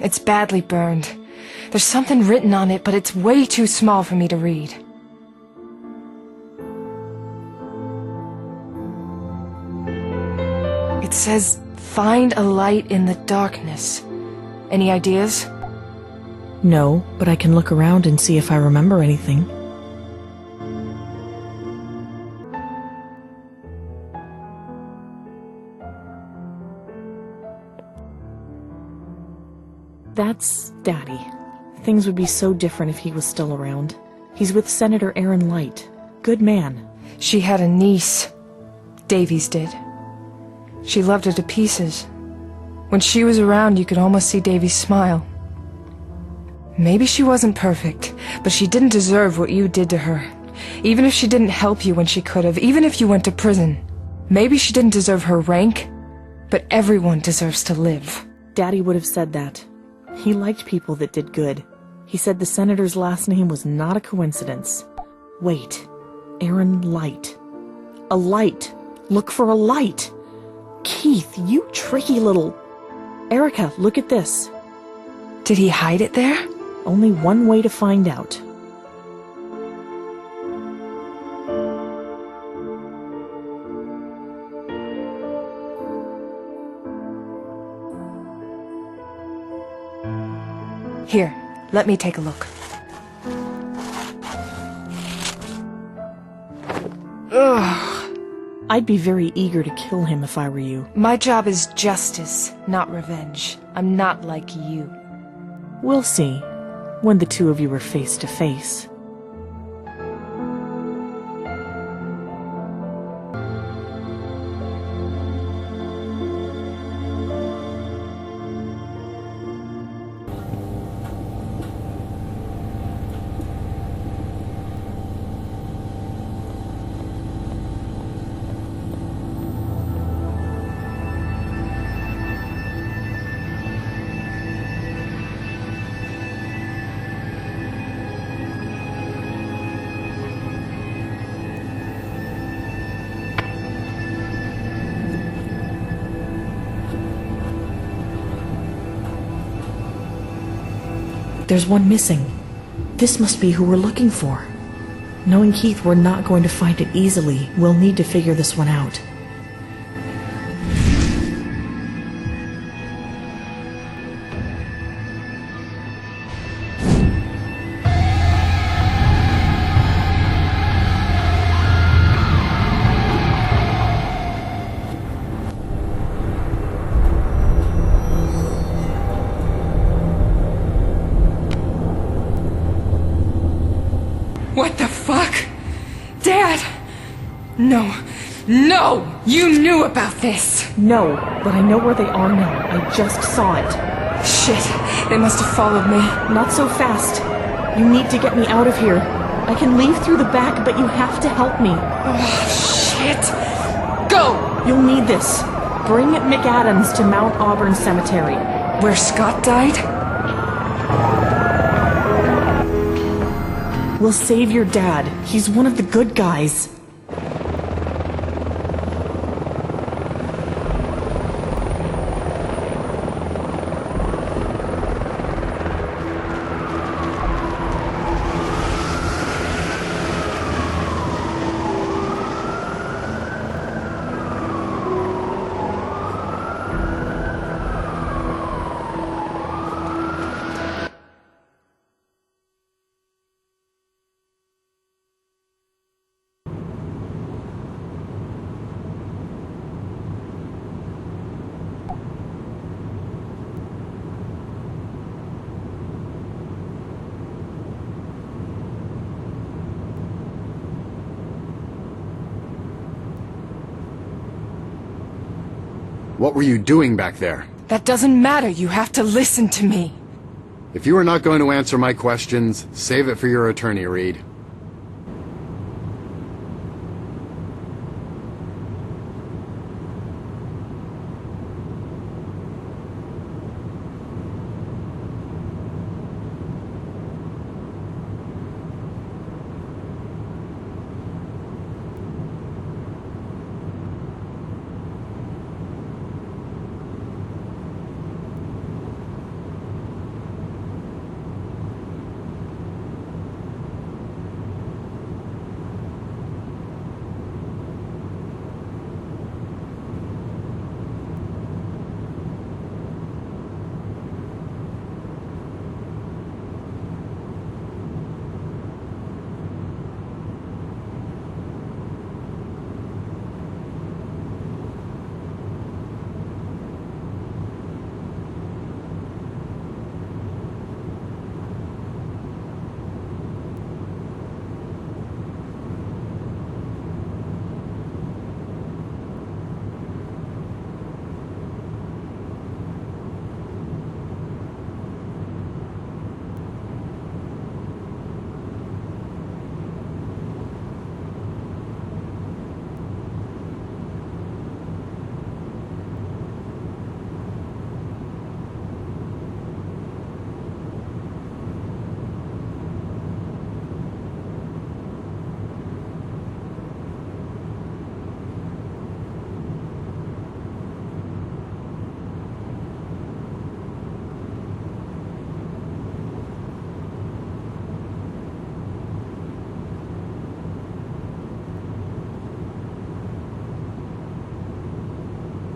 It's badly burned. There's something written on it, but it's way too small for me to read. It says, "Find a light in the darkness." Any ideas? No, but I can look around and see if I remember anything. That's Daddy. Things would be so different if he was still around. He's with Senator Aaron Light. Good man. She had a niece. Davies did. She loved her to pieces. When she was around, you could almost see Davies smile. Maybe she wasn't perfect, but she didn't deserve what you did to her. Even if she didn't help you when she could have, even if you went to prison. Maybe she didn't deserve her rank, but everyone deserves to live. Daddy would have said that. He liked people that did good. He said the senator's last name was not a coincidence. Wait, Aaron Light. A light. Look for a light. Keith, you tricky little... Erica, look at this. Did he hide it there? Only one way to find out. Here, let me take a look. Ugh. I'd be very eager to kill him if I were you. My job is justice, not revenge. I'm not like you. We'll see, when the two of you are face to face. There's one missing. This must be who we're looking for. Knowing Keith, we're not going to find it easily. We'll need to figure this one out. What the fuck? Dad! No. No! You knew about this! No, but I know where they are now. I just saw it. Shit. They must have followed me. Not so fast. You need to get me out of here. I can leave through the back, but you have to help me. Oh, shit. Go! You'll need this. Bring McAdams to Mount Auburn Cemetery. Where Scott died? We'll save your dad. He's one of the good guys. What were you doing back there? That doesn't matter. You have to listen to me. If you are not going to answer my questions, save it for your attorney, Reed.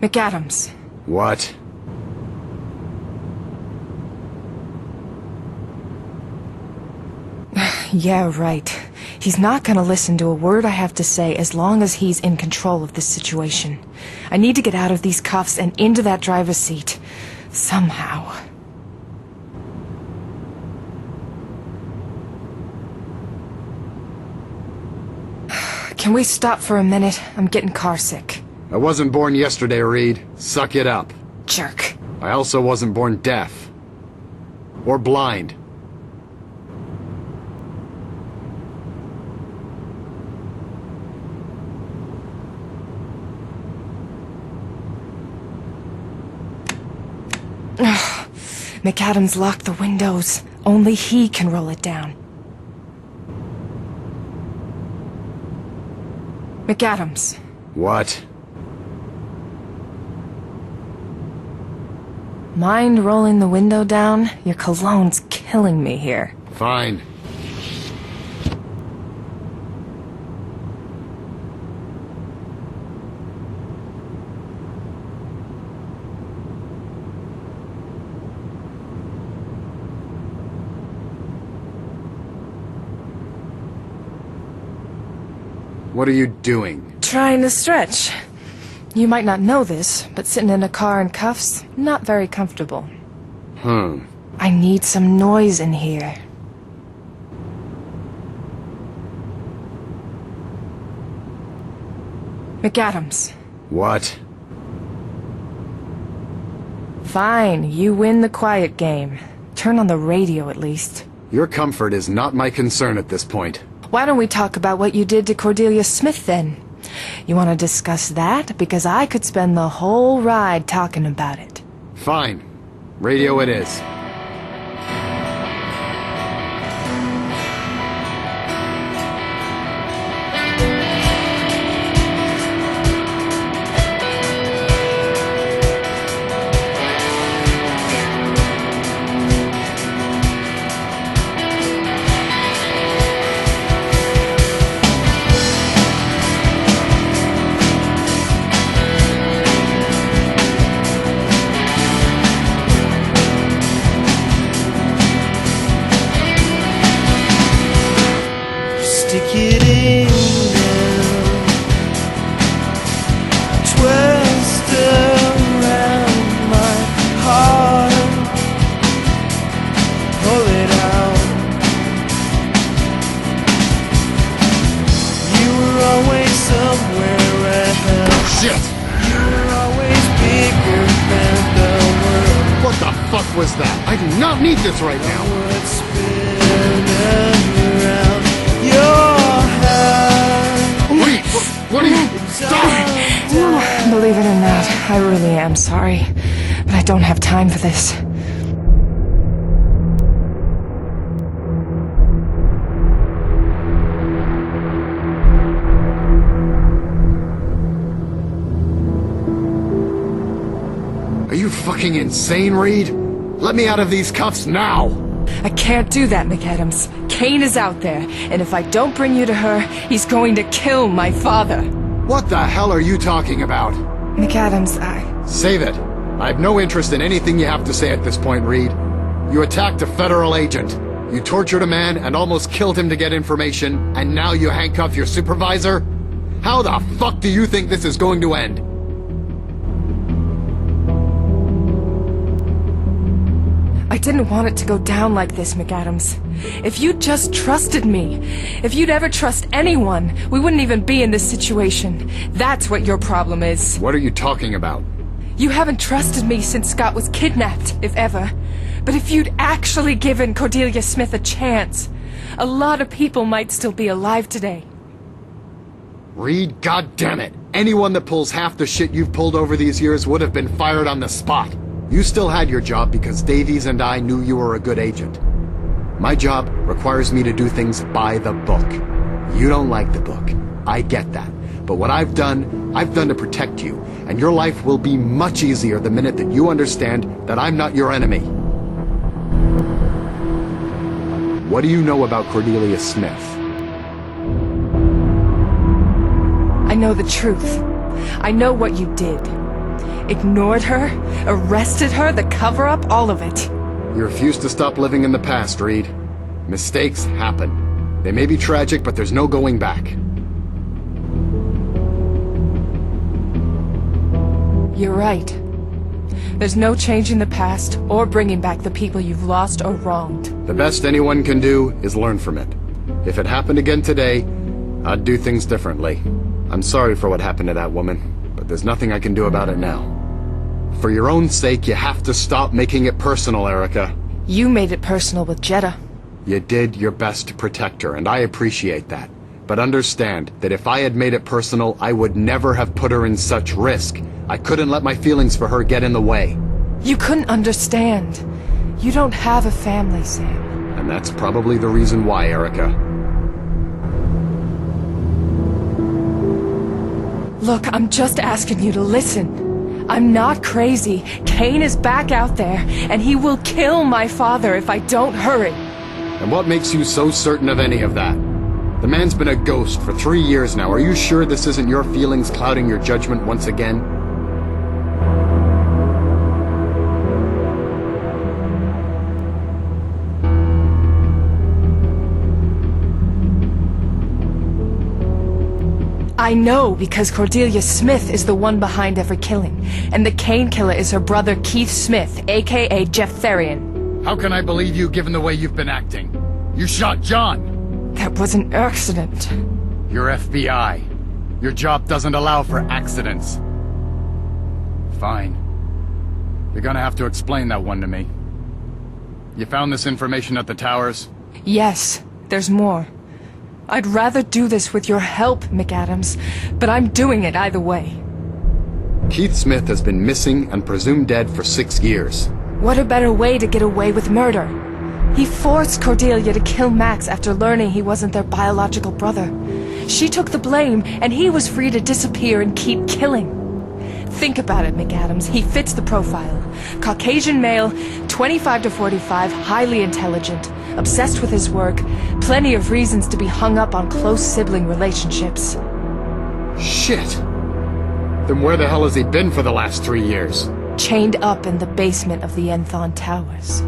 McAdams. What? Yeah, right. He's not gonna listen to a word I have to say as long as he's in control of this situation. I need to get out of these cuffs and into that driver's seat. Somehow. Can we stop for a minute? I'm getting carsick. I wasn't born yesterday, Reed. Suck it up. Jerk. I also wasn't born deaf. Or blind. McAdams locked the windows. Only he can roll it down. McAdams. What? Mind rolling the window down? Your cologne's killing me here. Fine. What are you doing? Trying to stretch. You might not know this, but sitting in a car in cuffs, not very comfortable. I need some noise in here. McAdams. What? Fine, you win the quiet game. Turn on the radio at least. Your comfort is not my concern at this point. Why don't we talk about what you did to Cordelia Smith then? You want to discuss that? Because I could spend the whole ride talking about it. Fine. Radio it is. Stick it in now. Twist around my heart. Pull it out. You were always somewhere else. Shit! You were always bigger than the world. What the fuck was that? I do not need this right now. Would spin around your head. Wait! What are you... Stop! Believe it or not, I really am sorry. But I don't have time for this. Are you fucking insane, Reed? Let me out of these cuffs now! I can't do that, McAdams. Kane is out there, and if I don't bring you to her, he's going to kill my father. What the hell are you talking about? McAdams, Save it. I have no interest in anything you have to say at this point, Reed. You attacked a federal agent. You tortured a man and almost killed him to get information, and now you handcuff your supervisor? How the fuck do you think this is going to end? I didn't want it to go down like this, McAdams. If you'd just trusted me, if you'd ever trust anyone, we wouldn't even be in this situation. That's what your problem is. What are you talking about? You haven't trusted me since Scott was kidnapped, if ever. But if you'd actually given Cordelia Smith a chance, a lot of people might still be alive today. Reed, goddammit! Anyone that pulls half the shit you've pulled over these years would have been fired on the spot. You still had your job because Davies and I knew you were a good agent. My job requires me to do things by the book. You don't like the book. I get that. But what I've done to protect you, and your life will be much easier the minute that you understand that I'm not your enemy. What do you know about Cordelia Smith? I know the truth. I know what you did. Ignored her, arrested her, the cover-up, all of it. You refuse to stop living in the past, Reed. Mistakes happen. They may be tragic, but there's no going back. You're right. There's no changing the past or bringing back the people you've lost or wronged. The best anyone can do is learn from it. If it happened again today, I'd do things differently. I'm sorry for what happened to that woman, but there's nothing I can do about it now. For your own sake, you have to stop making it personal, Erica. You made it personal with Jeddah. You did your best to protect her, and I appreciate that. But understand that if I had made it personal, I would never have put her in such risk. I couldn't let my feelings for her get in the way. You couldn't understand. You don't have a family, Sam. And that's probably the reason why, Erica. Look, I'm just asking you to listen. I'm not crazy. Kane is back out there, and he will kill my father if I don't hurry. And what makes you so certain of any of that? The man's been a ghost for 3 years now. Are you sure this isn't your feelings clouding your judgment once again? I know because Cordelia Smith is the one behind every killing, and the Kane killer is her brother Keith Smith, aka Jeff Therian. How can I believe you given the way you've been acting? You shot John! That was an accident. You're FBI. Your job doesn't allow for accidents. Fine. You're gonna have to explain that one to me. You found this information at the towers? Yes, there's more. I'd rather do this with your help, McAdams, but I'm doing it either way. Keith Smith has been missing and presumed dead for 6 years. What a better way to get away with murder? He forced Cordelia to kill Max after learning he wasn't their biological brother. She took the blame, and he was free to disappear and keep killing. Think about it, McAdams. He fits the profile. Caucasian male, 25 to 45, highly intelligent, obsessed with his work, plenty of reasons to be hung up on close sibling relationships. Shit! Then where the hell has he been for the last 3 years? Chained up in the basement of the Enthon Towers.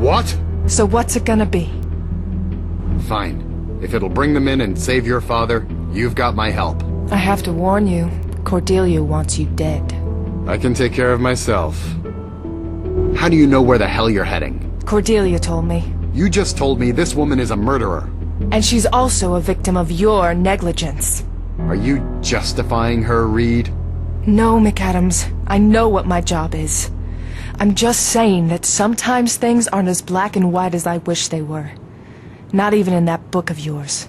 What? So what's it gonna be? Fine. If it'll bring them in and save your father, you've got my help. I have to warn you, Cordelia wants you dead. I can take care of myself. How do you know where the hell you're heading? Cordelia told me. You just told me this woman is a murderer. And she's also a victim of your negligence. Are you justifying her, Reed? No, McAdams. I know what my job is. I'm just saying that sometimes things aren't as black and white as I wish they were. Not even in that book of yours.